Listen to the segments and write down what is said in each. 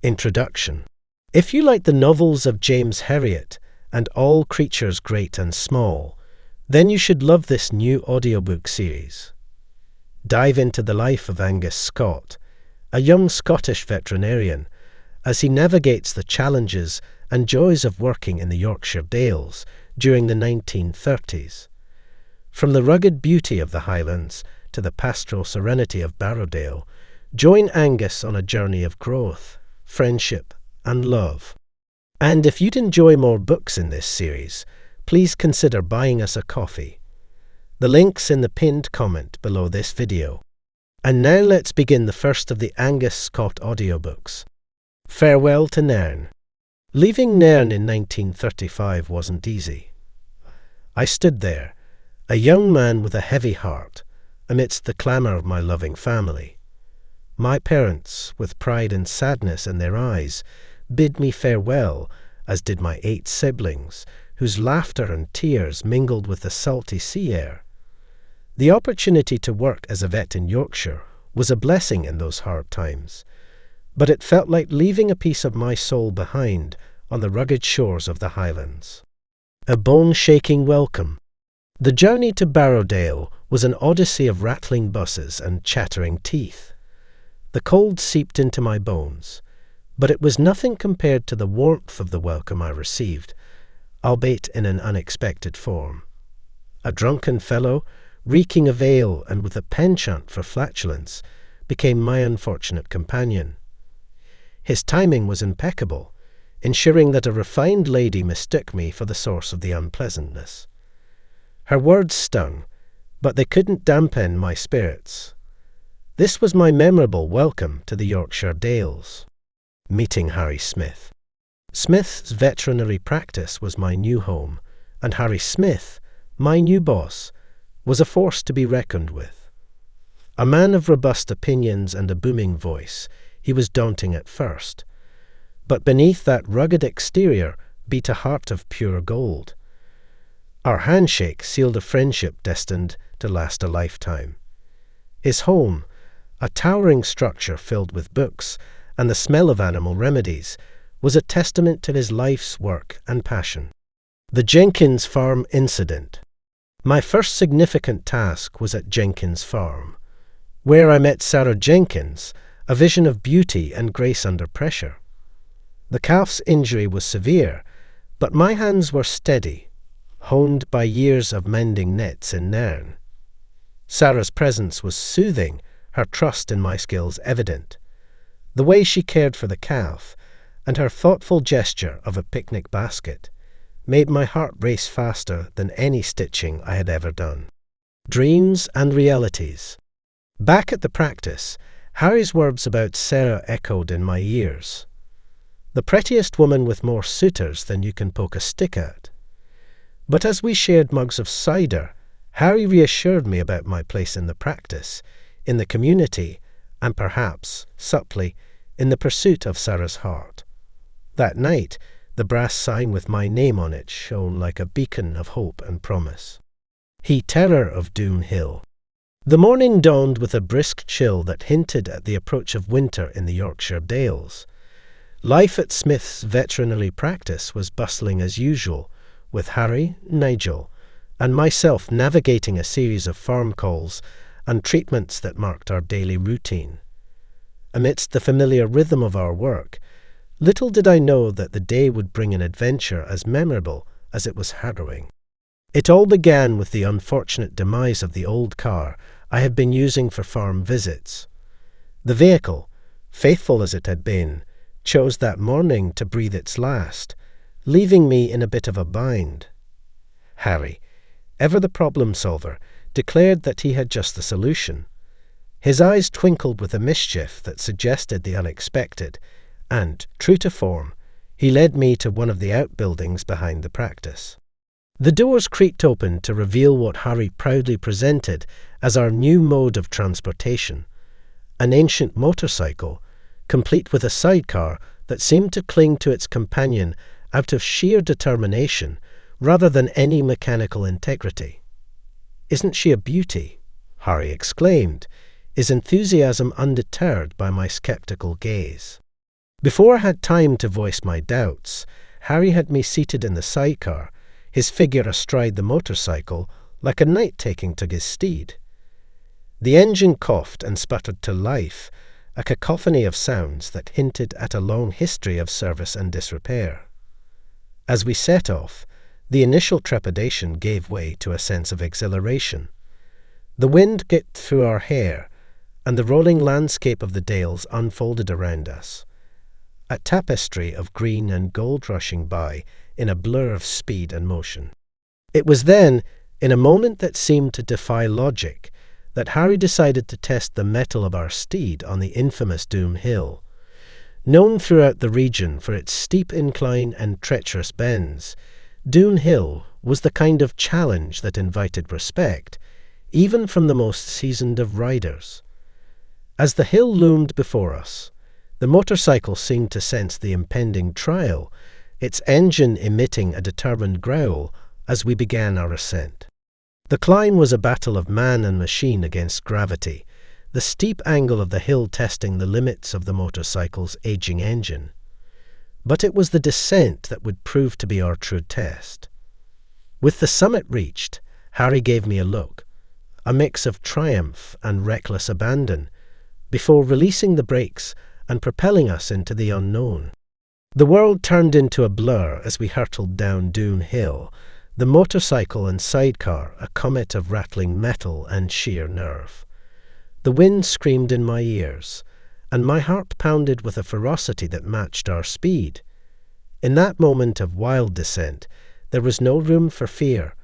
Introduction. If you like the novels of James Herriot and all creatures great and small, then you should love this new audiobook series. Dive into the life of Angus Scot, a young Scottish veterinarian, as he navigates the challenges and joys of working in the Yorkshire Dales during the 1930s. From the rugged beauty of the Highlands to the pastoral serenity of BarrowDale, join Angus on a journey of growth, friendship, and love. And if you'd enjoy more books in this series, please consider buying us a coffee. The link's in the pinned comment below this video. And now let's begin the first of the Angus Scot audiobooks. Farewell to Nairn. Leaving Nairn in 1935 wasn't easy. I stood there, a young man with a heavy heart, amidst the clamour of my loving family. My parents, with pride and sadness in their eyes, bid me farewell, as did my 8 siblings, whose laughter and tears mingled with the salty sea air. The opportunity to work as a vet in Yorkshire was a blessing in those hard times, but it felt like leaving a piece of my soul behind on the rugged shores of the Highlands. A bone-shaking welcome. The journey to BarrowDale was an odyssey of rattling buses and chattering teeth. The cold seeped into my bones, but it was nothing compared to the warmth of the welcome I received, albeit in an unexpected form. A drunken fellow, reeking of ale and with a penchant for flatulence, became my unfortunate companion. His timing was impeccable, ensuring that a refined lady mistook me for the source of the unpleasantness. Her words stung, but they couldn't dampen my spirits. This was my memorable welcome to the Yorkshire Dales. Meeting Harry Smith. Smith's veterinary practice was my new home, and Harry Smith, my new boss, was a force to be reckoned with. A man of robust opinions and a booming voice, he was daunting at first. But beneath that rugged exterior beat a heart of pure gold. Our handshake sealed a friendship destined to last a lifetime. His home, a towering structure filled with books and the smell of animal remedies, was a testament to his life's work and passion. The Jenkins Farm Incident. My first significant task was at Jenkins Farm, where I met Sarah Jenkins, a vision of beauty and grace under pressure. The calf's injury was severe, but my hands were steady, honed by years of mending nets in Nairn. Sarah's presence was soothing, her trust in my skills evident. The way she cared for the calf, and her thoughtful gesture of a picnic basket, made my heart race faster than any stitching I had ever done. Dreams and realities. Back at the practice, Harry's words about Sarah echoed in my ears. The prettiest woman with more suitors than you can poke a stick at. But as we shared mugs of cider, Harry reassured me about my place in the practice, in the community, and perhaps, subtly, in the pursuit of Sarah's heart. That night, the brass sign with my name on it shone like a beacon of hope and promise. He terror of Doom Hill. The morning dawned with a brisk chill that hinted at the approach of winter in the Yorkshire Dales. Life at Smith's veterinary practice was bustling as usual, with Harry, Nigel, and myself navigating a series of farm calls and treatments that marked our daily routine. Amidst the familiar rhythm of our work, little did I know that the day would bring an adventure as memorable as it was harrowing. It all began with the unfortunate demise of the old car I had been using for farm visits. The vehicle, faithful as it had been, chose that morning to breathe its last, leaving me in a bit of a bind. Harry, ever the problem solver, declared that he had just the solution. His eyes twinkled with a mischief that suggested the unexpected, and, true to form, he led me to one of the outbuildings behind the practice. The doors creaked open to reveal what Harry proudly presented as our new mode of transportation, an ancient motorcycle, complete with a sidecar that seemed to cling to its companion out of sheer determination rather than any mechanical integrity. "Isn't she a beauty?" Harry exclaimed, his enthusiasm undeterred by my sceptical gaze. Before I had time to voice my doubts, Harry had me seated in the sidecar, his figure astride the motorcycle, like a knight taking to his steed. The engine coughed and sputtered to life, a cacophony of sounds that hinted at a long history of service and disrepair. As we set off, the initial trepidation gave way to a sense of exhilaration. The wind git through our hair, and the rolling landscape of the Dales unfolded around us, a tapestry of green and gold rushing by in a blur of speed and motion. It was then, in a moment that seemed to defy logic, that Harry decided to test the mettle of our steed on the infamous Doom Hill. Known throughout the region for its steep incline and treacherous bends, Doom Hill was the kind of challenge that invited respect, even from the most seasoned of riders. As the hill loomed before us, the motorcycle seemed to sense the impending trial, its engine emitting a determined growl as we began our ascent. The climb was a battle of man and machine against gravity, the steep angle of the hill testing the limits of the motorcycle's aging engine. But it was the descent that would prove to be our true test. With the summit reached, Harry gave me a look, a mix of triumph and reckless abandon, before releasing the brakes and propelling us into the unknown. The world turned into a blur as we hurtled down Doom Hill, the motorcycle and sidecar a comet of rattling metal and sheer nerve. The wind screamed in my ears, and my heart pounded with a ferocity that matched our speed. In that moment of wild descent, there was no room for fear,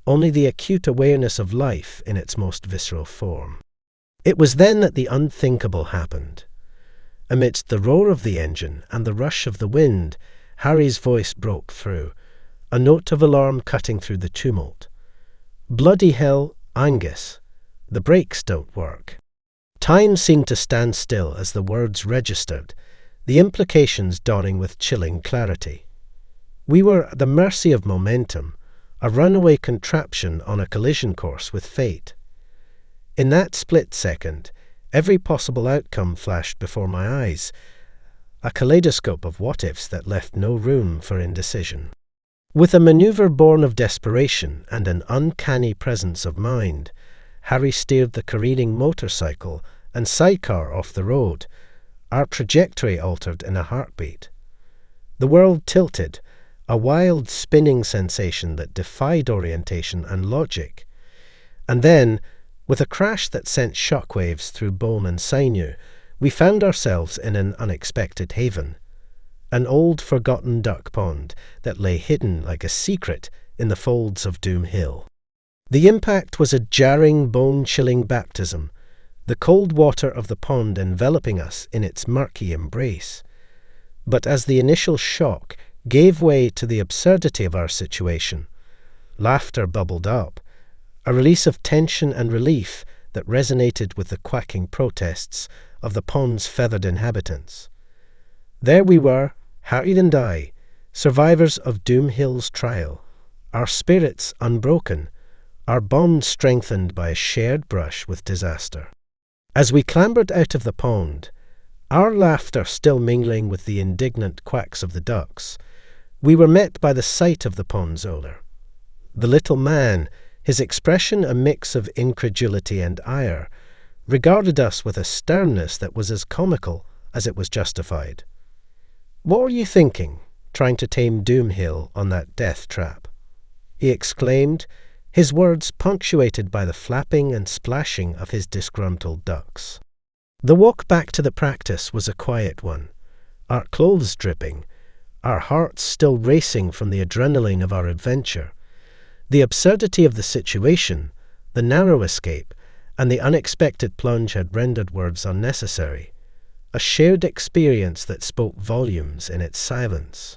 only the acute awareness of life in its most visceral form. It was then that the unthinkable happened. Amidst the roar of the engine and the rush of the wind, Harry's voice broke through, a note of alarm cutting through the tumult. "Bloody hell, Angus! The brakes don't work." Time seemed to stand still as the words registered, the implications dawning with chilling clarity. We were at the mercy of momentum, a runaway contraption on a collision course with fate. In that split second, every possible outcome flashed before my eyes, a kaleidoscope of what-ifs that left no room for indecision. With a manoeuvre born of desperation and an uncanny presence of mind, Harry steered the careening motorcycle and sidecar off the road, our trajectory altered in a heartbeat. The world tilted, a wild spinning sensation that defied orientation and logic. And then, with a crash that sent shockwaves through bone and sinew, we found ourselves in an unexpected haven, an old forgotten duck pond that lay hidden like a secret in the folds of Doom Hill. The impact was a jarring, bone-chilling baptism, the cold water of the pond enveloping us in its murky embrace. But as the initial shock gave way to the absurdity of our situation, laughter bubbled up, a release of tension and relief that resonated with the quacking protests of the pond's feathered inhabitants. There we were, Harry and I, survivors of Doom Hill's trial, our spirits unbroken, our bond strengthened by a shared brush with disaster. As we clambered out of the pond, our laughter still mingling with the indignant quacks of the ducks, we were met by the sight of the pond's owner. The little man, his expression a mix of incredulity and ire, regarded us with a sternness that was as comical as it was justified. "What were you thinking, trying to tame Doom Hill on that death trap?" he exclaimed, his words punctuated by the flapping and splashing of his disgruntled ducks. The walk back to the practice was a quiet one, our clothes dripping, our hearts still racing from the adrenaline of our adventure. The absurdity of the situation, the narrow escape, and the unexpected plunge had rendered words unnecessary, a shared experience that spoke volumes in its silence.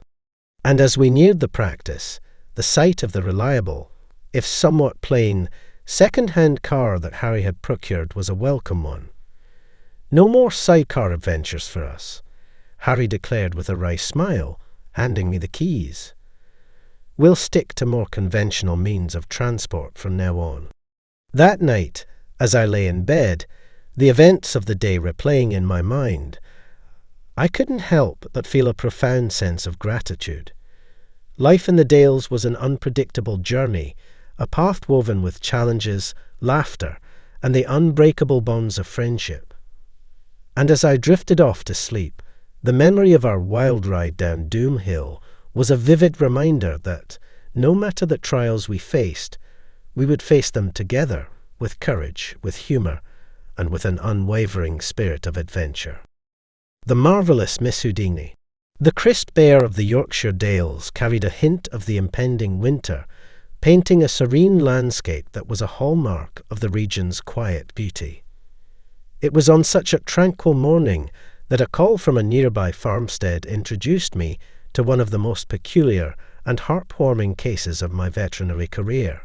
And as we neared the practice, the sight of the reliable, if somewhat plain, second-hand car that Harry had procured was a welcome one. "No more sidecar adventures for us," Harry declared with a wry smile, handing me the keys. "We'll stick to more conventional means of transport from now on." That night, as I lay in bed, the events of the day replaying in my mind, I couldn't help but feel a profound sense of gratitude. Life in the Dales was an unpredictable journey, a path woven with challenges, laughter, and the unbreakable bonds of friendship. And as I drifted off to sleep, the memory of our wild ride down Doom Hill was a vivid reminder that, no matter the trials we faced, we would face them together, with courage, with humour, and with an unwavering spirit of adventure. The marvellous Miss Houdini. The crisp air of the Yorkshire Dales carried a hint of the impending winter, painting a serene landscape that was a hallmark of the region's quiet beauty. It was on such a tranquil morning that a call from a nearby farmstead introduced me to one of the most peculiar and heartwarming cases of my veterinary career.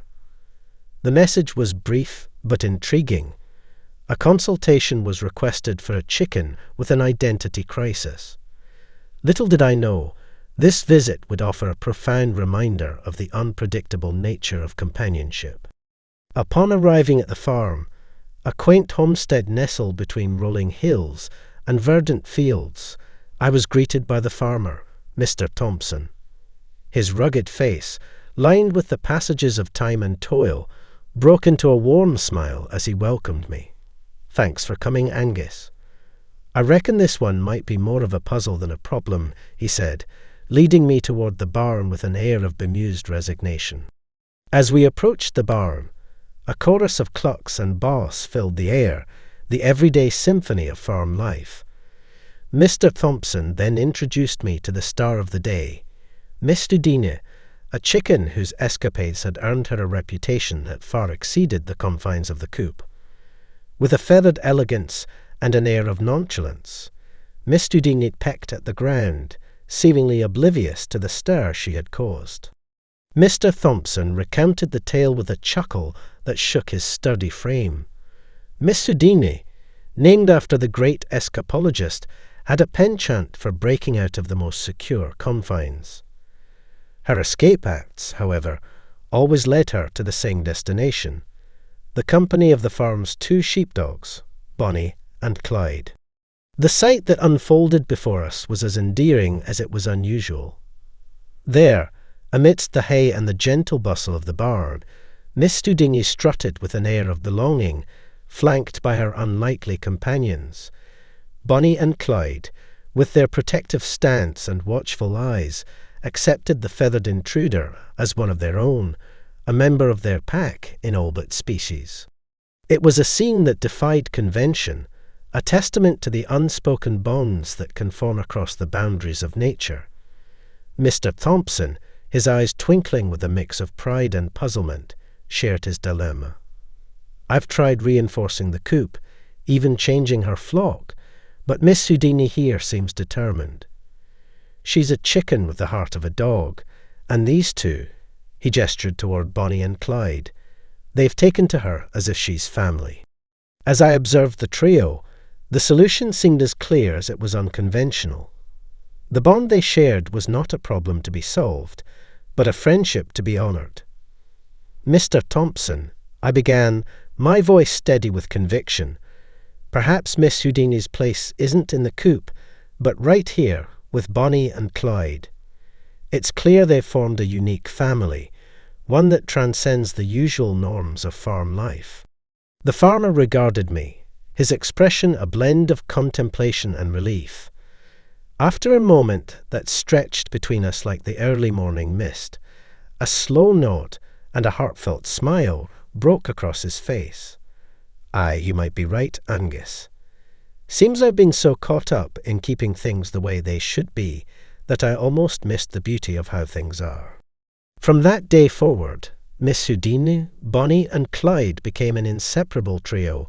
The message was brief but intriguing. A consultation was requested for a chicken with an identity crisis. Little did I know, this visit would offer a profound reminder of the unpredictable nature of companionship. Upon arriving at the farm, a quaint homestead nestled between rolling hills and verdant fields, I was greeted by the farmer, Mr. Thompson. His rugged face, lined with the passages of time and toil, broke into a warm smile as he welcomed me. "Thanks for coming, Angus. I reckon this one might be more of a puzzle than a problem," he said, leading me toward the barn with an air of bemused resignation. As we approached the barn, a chorus of clucks and bass filled the air, the everyday symphony of farm life. Mr. Thompson then introduced me to the star of the day, Miss Houdini, a chicken whose escapades had earned her a reputation that far exceeded the confines of the coop. With a feathered elegance and an air of nonchalance, Miss Houdini pecked at the ground, seemingly oblivious to the stir she had caused. Mr. Thompson recounted the tale with a chuckle that shook his sturdy frame. Miss Houdini, named after the great escapologist, had a penchant for breaking out of the most secure confines. Her escape acts, however, always led her to the same destination, the company of the farm's two sheepdogs, Bonnie and Clyde. The sight that unfolded before us was as endearing as it was unusual. There, amidst the hay and the gentle bustle of the barn, Miss Houdini strutted with an air of belonging, flanked by her unlikely companions. Bonnie and Clyde, with their protective stance and watchful eyes, accepted the feathered intruder as one of their own, a member of their pack in all but species. It was a scene that defied convention, a testament to the unspoken bonds that can form across the boundaries of nature. Mr. Thompson, his eyes twinkling with a mix of pride and puzzlement, shared his dilemma. "I've tried reinforcing the coop, even changing her flock, but Miss Houdini here seems determined. She's a chicken with the heart of a dog, and these two," he gestured toward Bonnie and Clyde, "they've taken to her as if she's family." As I observed the trio, the solution seemed as clear as it was unconventional. The bond they shared was not a problem to be solved, but a friendship to be honoured. "Mr. Thompson," I began, my voice steady with conviction, "perhaps Miss Houdini's place isn't in the coop, but right here with Bonnie and Clyde. It's clear they've formed a unique family, one that transcends the usual norms of farm life." The farmer regarded me, his expression a blend of contemplation and relief. After a moment that stretched between us like the early morning mist, a slow nod and a heartfelt smile broke across his face. "Aye, you might be right, Angus. Seems I've been so caught up in keeping things the way they should be that I almost missed the beauty of how things are." From that day forward, Miss Houdini, Bonnie and Clyde became an inseparable trio,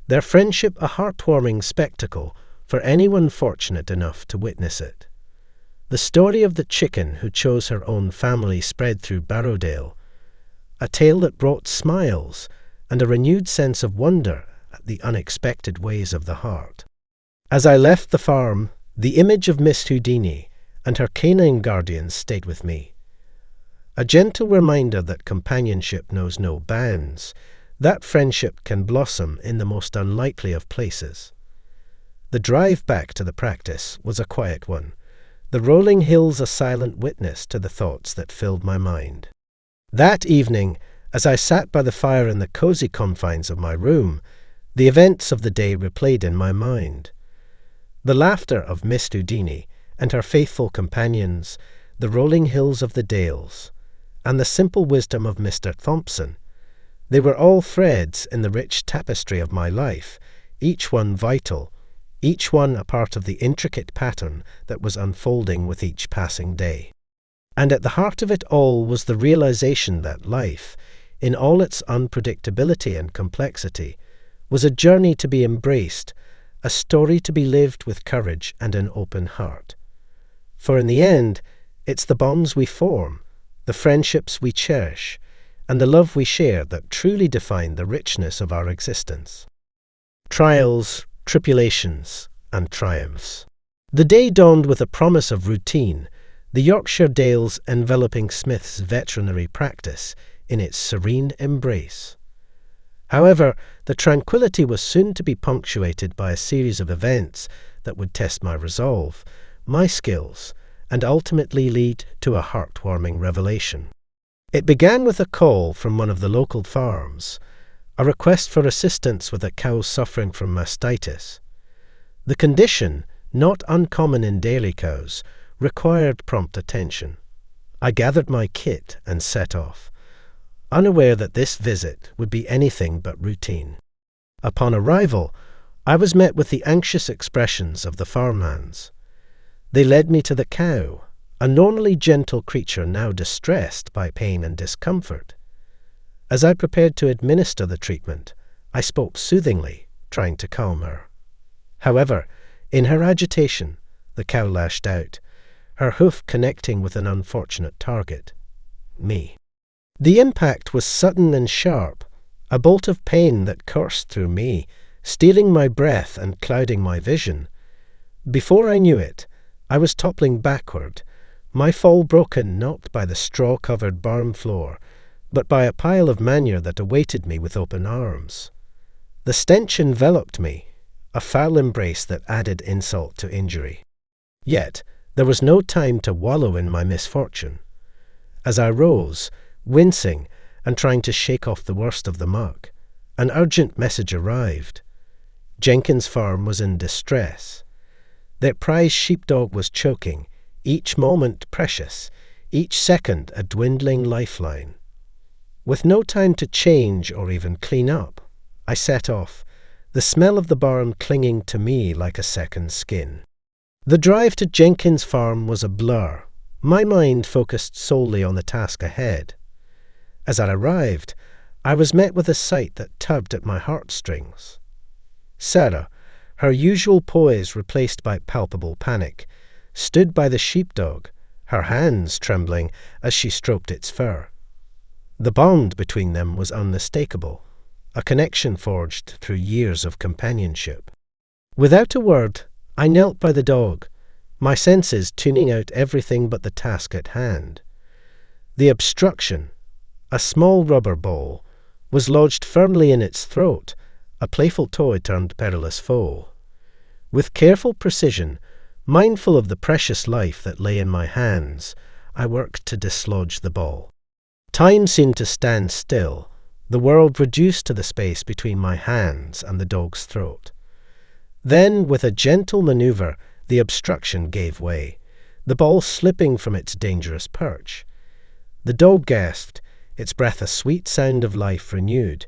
their friendship a heartwarming spectacle for anyone fortunate enough to witness it. The story of the chicken who chose her own family spread through BarrowDale, a tale that brought smiles and a renewed sense of wonder at the unexpected ways of the heart. As I left the farm, the image of Miss Houdini and her canine guardians stayed with me. A gentle reminder that companionship knows no bounds, that friendship can blossom in the most unlikely of places. The drive back to the practice was a quiet one, the rolling hills a silent witness to the thoughts that filled my mind. That evening, as I sat by the fire in the cosy confines of my room, the events of the day replayed in my mind. The laughter of Miss Houdini and her faithful companions, the rolling hills of the Dales, and the simple wisdom of Mr. Thompson. They were all threads in the rich tapestry of my life, each one vital, each one a part of the intricate pattern that was unfolding with each passing day. And at the heart of it all was the realization that life, in all its unpredictability and complexity, was a journey to be embraced, a story to be lived with courage and an open heart. For in the end, it's the bonds we form, the friendships we cherish, and the love we share that truly define the richness of our existence. Trials, tribulations, and triumphs. The day dawned with a promise of routine, the Yorkshire Dales enveloping Smith's veterinary practice in its serene embrace. However, the tranquility was soon to be punctuated by a series of events that would test my resolve, my skills, and ultimately lead to a heartwarming revelation. It began with a call from one of the local farms, a request for assistance with a cow suffering from mastitis. The condition, not uncommon in dairy cows, required prompt attention. I gathered my kit and set off, unaware that this visit would be anything but routine. Upon arrival, I was met with the anxious expressions of the farmhands. They led me to the cow, a normally gentle creature now distressed by pain and discomfort. As I prepared to administer the treatment, I spoke soothingly, trying to calm her. However, in her agitation, the cow lashed out, her hoof connecting with an unfortunate target, me. The impact was sudden and sharp, a bolt of pain that coursed through me, stealing my breath and clouding my vision. Before I knew it, I was toppling backward, my fall broken not by the straw-covered barn floor, but by a pile of manure that awaited me with open arms. The stench enveloped me, a foul embrace that added insult to injury. Yet, there was no time to wallow in my misfortune. As I rose, wincing and trying to shake off the worst of the muck, an urgent message arrived. Jenkins' farm was in distress. Their prize sheepdog was choking, each moment precious, each second a dwindling lifeline. With no time to change or even clean up, I set off, the smell of the barn clinging to me like a second skin. The drive to Jenkins' farm was a blur, my mind focused solely on the task ahead. As I arrived, I was met with a sight that tugged at my heartstrings. Sarah, her usual poise replaced by palpable panic, stood by the sheepdog, her hands trembling as she stroked its fur. The bond between them was unmistakable, a connection forged through years of companionship. Without a word, I knelt by the dog, my senses tuning out everything but the task at hand. The obstruction, a small rubber ball, was lodged firmly in its throat, a playful toy turned perilous foe. With careful precision, mindful of the precious life that lay in my hands, I worked to dislodge the ball. Time seemed to stand still, the world reduced to the space between my hands and the dog's throat. Then, with a gentle maneuver, the obstruction gave way, the ball slipping from its dangerous perch. The dog gasped, its breath a sweet sound of life renewed,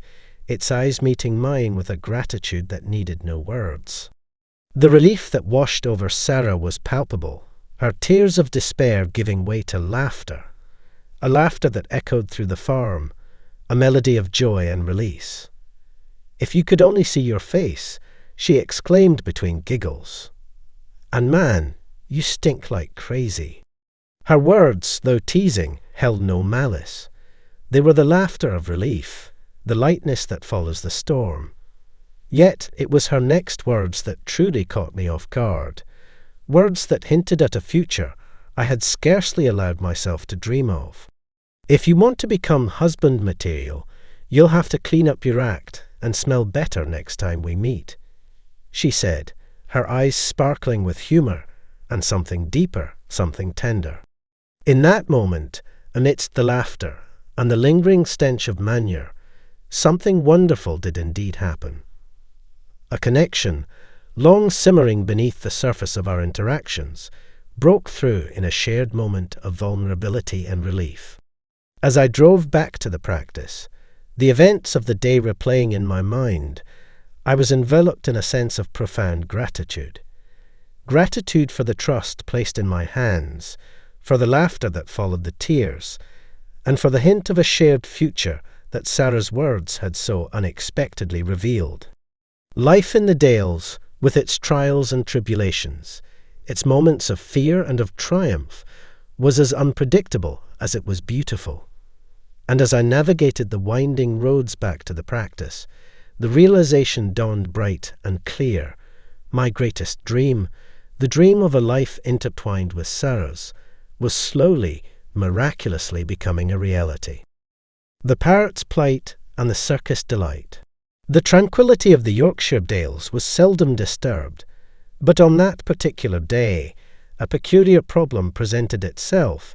its eyes meeting mine with a gratitude that needed no words. The relief that washed over Sarah was palpable, her tears of despair giving way to laughter, a laughter that echoed through the farm, a melody of joy and release. "If you could only see your face," she exclaimed between giggles. "And man, you stink like crazy." Her words, though teasing, held no malice. They were the laughter of relief, the lightness that follows the storm. Yet it was her next words that truly caught me off guard, words that hinted at a future I had scarcely allowed myself to dream of. "If you want to become husband material, you'll have to clean up your act and smell better next time we meet," she said, her eyes sparkling with humour and something deeper, something tender. In that moment, amidst the laughter and the lingering stench of manure, something wonderful did indeed happen. A connection, long simmering beneath the surface of our interactions, broke through in a shared moment of vulnerability and relief. As I drove back to the practice, the events of the day replaying in my mind, I was enveloped in a sense of profound gratitude. Gratitude for the trust placed in my hands, for the laughter that followed the tears, and for the hint of a shared future that Sarah's words had so unexpectedly revealed. Life in the Dales, with its trials and tribulations, its moments of fear and of triumph, was as unpredictable as it was beautiful. And as I navigated the winding roads back to the practice, the realization dawned bright and clear. My greatest dream, the dream of a life intertwined with Sarah's, was slowly, miraculously becoming a reality. The parrot's plight and the circus delight. The tranquillity of the Yorkshire Dales was seldom disturbed, but on that particular day, a peculiar problem presented itself,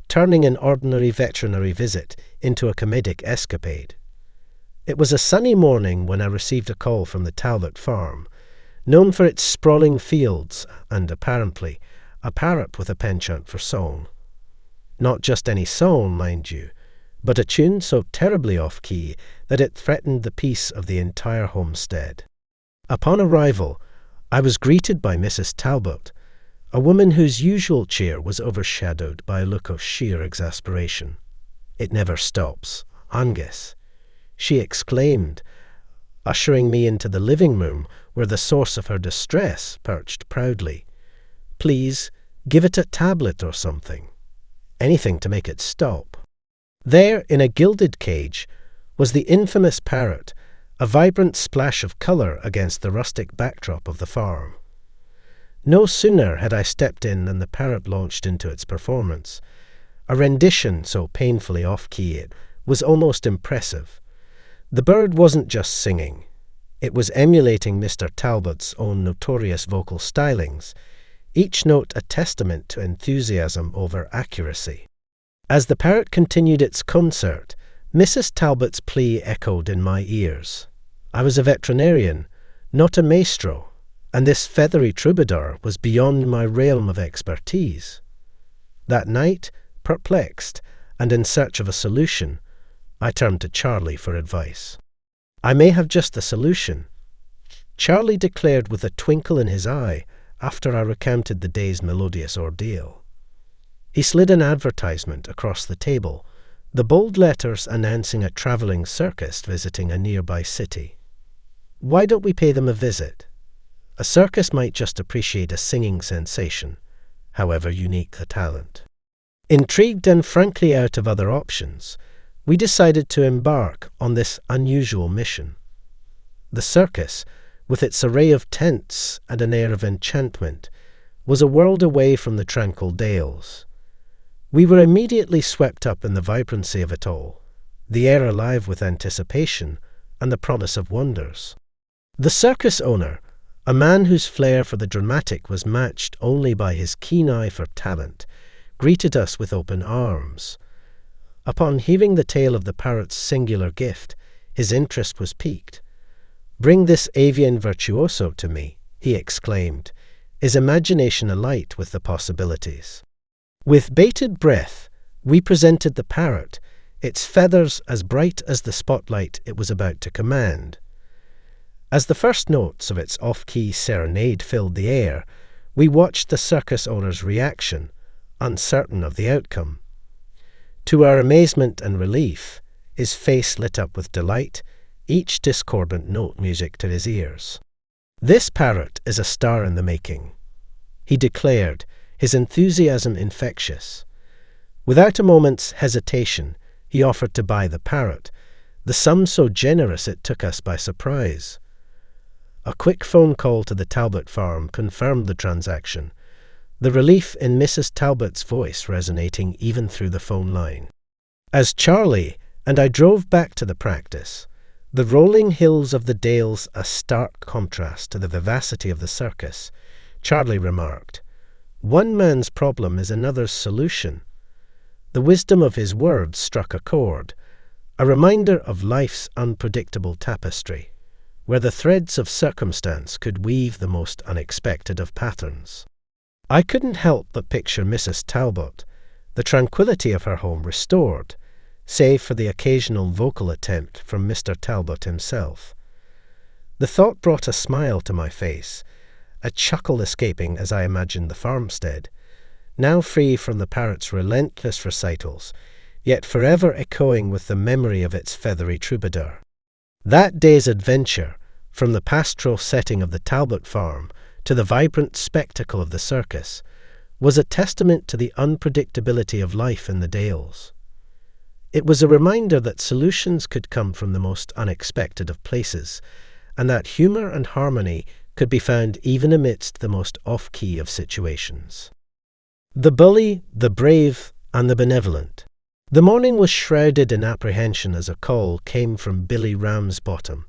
turning an ordinary veterinary visit into a comedic escapade. It was a sunny morning when I received a call from the Talbot farm, known for its sprawling fields and, apparently, a parrot with a penchant for song. Not just any song, mind you, but a tune so terribly off-key that it threatened the peace of the entire homestead. Upon arrival, I was greeted by Mrs. Talbot, a woman whose usual cheer was overshadowed by a look of sheer exasperation. "It never stops, Angus," she exclaimed, ushering me into the living room where the source of her distress perched proudly. "Please, give it a tablet or something. Anything to make it stop." There, in a gilded cage, was the infamous parrot, a vibrant splash of colour against the rustic backdrop of the farm. No sooner had I stepped in than the parrot launched into its performance. A rendition so painfully off-key it was almost impressive. The bird wasn't just singing. It was emulating Mr. Talbot's own notorious vocal stylings, each note a testament to enthusiasm over accuracy. As the parrot continued its concert, Mrs. Talbot's plea echoed in my ears. I was a veterinarian, not a maestro, and this feathery troubadour was beyond my realm of expertise. That night, perplexed and in search of a solution, I turned to Charlie for advice. "I may have just the solution," Charlie declared with a twinkle in his eye after I recounted the day's melodious ordeal. He slid an advertisement across the table, the bold letters announcing a travelling circus visiting a nearby city. "Why don't we pay them a visit? A circus might just appreciate a singing sensation, however unique the talent." Intrigued and frankly out of other options, we decided to embark on this unusual mission. The circus, with its array of tents and an air of enchantment, was a world away from the tranquil Dales. We were immediately swept up in the vibrancy of it all, the air alive with anticipation and the promise of wonders. The circus owner, a man whose flair for the dramatic was matched only by his keen eye for talent, greeted us with open arms. Upon hearing the tale of the parrot's singular gift, his interest was piqued. "Bring this avian virtuoso to me," he exclaimed, his imagination alight with the possibilities. With bated breath, we presented the parrot, its feathers as bright as the spotlight it was about to command. As the first notes of its off-key serenade filled the air, we watched the circus owner's reaction, uncertain of the outcome. To our amazement and relief, his face lit up with delight, each discordant note music to his ears. "This parrot is a star in the making," he declared, his enthusiasm infectious. Without a moment's hesitation, he offered to buy the parrot, the sum so generous it took us by surprise. A quick phone call to the Talbot farm confirmed the transaction, the relief in Mrs. Talbot's voice resonating even through the phone line. As Charlie and I drove back to the practice, The rolling hills of the Dales a stark contrast to the vivacity of the circus, Charlie remarked. One man's problem is another's solution. The wisdom of his words struck a chord, a reminder of life's unpredictable tapestry, where the threads of circumstance could weave the most unexpected of patterns. I couldn't help but picture Mrs. Talbot, the tranquillity of her home restored, save for the occasional vocal attempt from Mr. Talbot himself. The thought brought a smile to my face, a chuckle escaping as I imagined the farmstead, now free from the parrot's relentless recitals, yet forever echoing with the memory of its feathery troubadour. That day's adventure, from the pastoral setting of the Talbot farm to the vibrant spectacle of the circus, was a testament to the unpredictability of life in the Dales. It was a reminder that solutions could come from the most unexpected of places, and that humour and harmony could be found even amidst the most off-key of situations. The bully, the brave, and the benevolent. The morning was shrouded in apprehension as a call came from Billy Ramsbottom,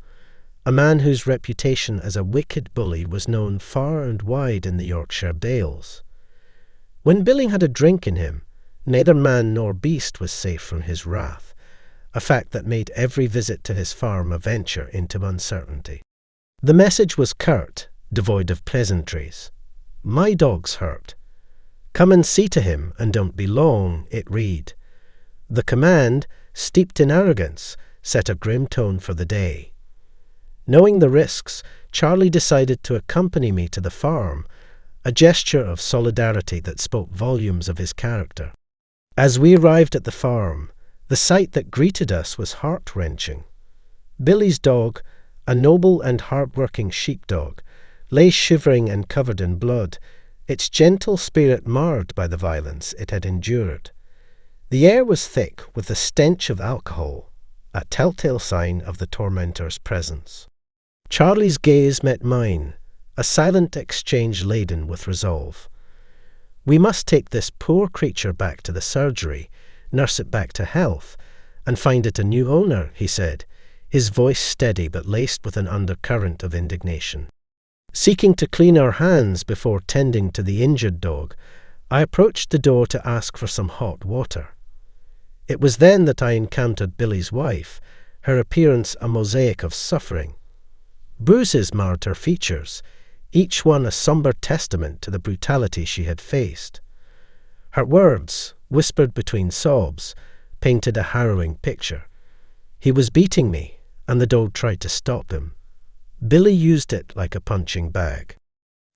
a man whose reputation as a wicked bully was known far and wide in the Yorkshire Dales. When Billy had a drink in him, neither man nor beast was safe from his wrath, a fact that made every visit to his farm a venture into uncertainty. The message was curt, devoid of pleasantries. "My dog's hurt. Come and see to him, and don't be long," it read. The command, steeped in arrogance, set a grim tone for the day. Knowing the risks, Charlie decided to accompany me to the farm, a gesture of solidarity that spoke volumes of his character. As we arrived at the farm, the sight that greeted us was heart-wrenching. Billy's dog, a noble and hard-working sheepdog, lay shivering and covered in blood, its gentle spirit marred by the violence it had endured. The air was thick with the stench of alcohol, a telltale sign of the tormentor's presence. Charlie's gaze met mine, a silent exchange laden with resolve. "We must take this poor creature back to the surgery, nurse it back to health, and find it a new owner," he said, his voice steady but laced with an undercurrent of indignation. Seeking to clean our hands before tending to the injured dog, I approached the door to ask for some hot water. It was then that I encountered Billy's wife, her appearance a mosaic of suffering. Bruises marred her features, each one a sombre testament to the brutality she had faced. Her words, whispered between sobs, painted a harrowing picture. He was beating me, and the dog tried to stop him. Billy used it like a punching bag.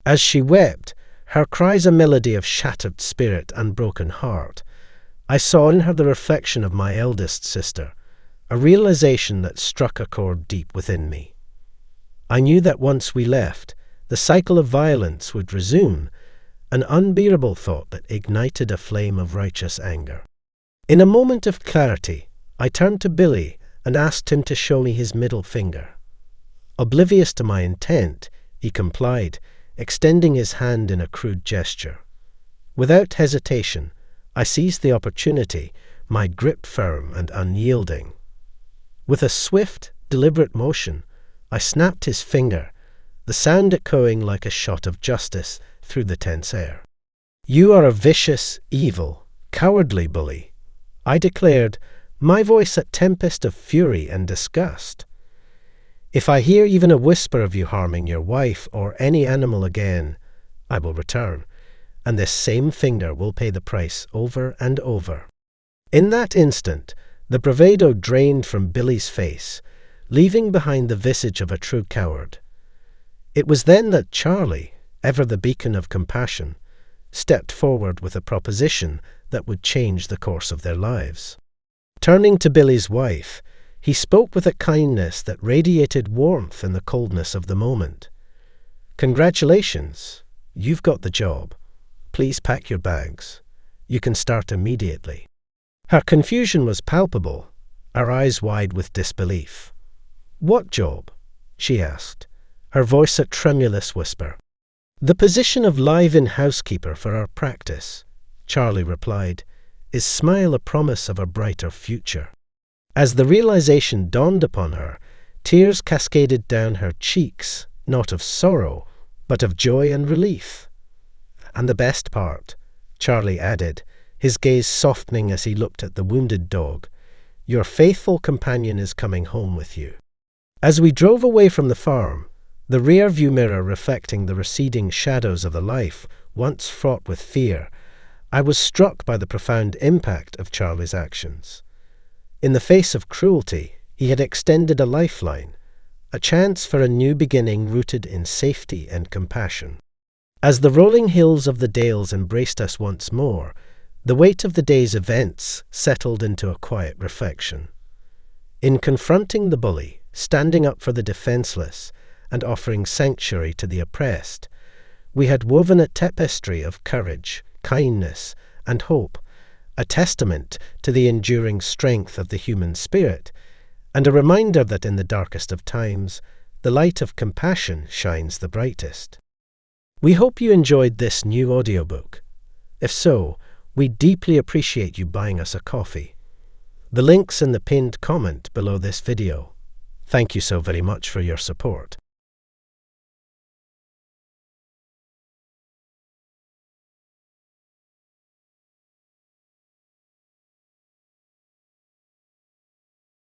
As she wept, her cries a melody of shattered spirit and broken heart, I saw in her the reflection of my eldest sister, a realization that struck a chord deep within me. I knew that once we left, the cycle of violence would resume, an unbearable thought that ignited a flame of righteous anger. In a moment of clarity, I turned to Billy and asked him to show me his middle finger. Oblivious to my intent, he complied, extending his hand in a crude gesture. Without hesitation, I seized the opportunity, my grip firm and unyielding. With a swift, deliberate motion, I snapped his finger, the sound echoing like a shot of justice through the tense air. "You are a vicious, evil, cowardly bully," I declared, my voice a tempest of fury and disgust. "If I hear even a whisper of you harming your wife or any animal again, I will return, and this same finger will pay the price over and over." In that instant, the bravado drained from Billy's face, leaving behind the visage of a true coward. It was then that Charlie, ever the beacon of compassion, stepped forward with a proposition that would change the course of their lives. Turning to Billy's wife, he spoke with a kindness that radiated warmth in the coldness of the moment. "Congratulations, you've got the job. Please pack your bags. You can start immediately." Her confusion was palpable, her eyes wide with disbelief. "What job?" she asked, her voice a tremulous whisper. "The position of live-in housekeeper for our practice," Charlie replied, his smile a promise of a brighter future. As the realization dawned upon her, Tears cascaded down her cheeks, not of sorrow, but of joy and relief. "And the best part," Charlie added, his gaze softening as he looked at the wounded dog, "your faithful companion is coming home with you." As we drove away from the farm, the rear view mirror reflecting the receding shadows of the life once fraught with fear, I was struck by the profound impact of Charlie's actions. In the face of cruelty, he had extended a lifeline, a chance for a new beginning rooted in safety and compassion. As the rolling hills of the Dales embraced us once more, the weight of the day's events settled into a quiet reflection. In confronting the bully, standing up for the defenceless, and offering sanctuary to the oppressed, we had woven a tapestry of courage, kindness, and hope, a testament to the enduring strength of the human spirit, and a reminder that in the darkest of times, the light of compassion shines the brightest. We hope you enjoyed this new audiobook. If so, we deeply appreciate you buying us a coffee. The link's in the pinned comment below this video. Thank you so very much for your support.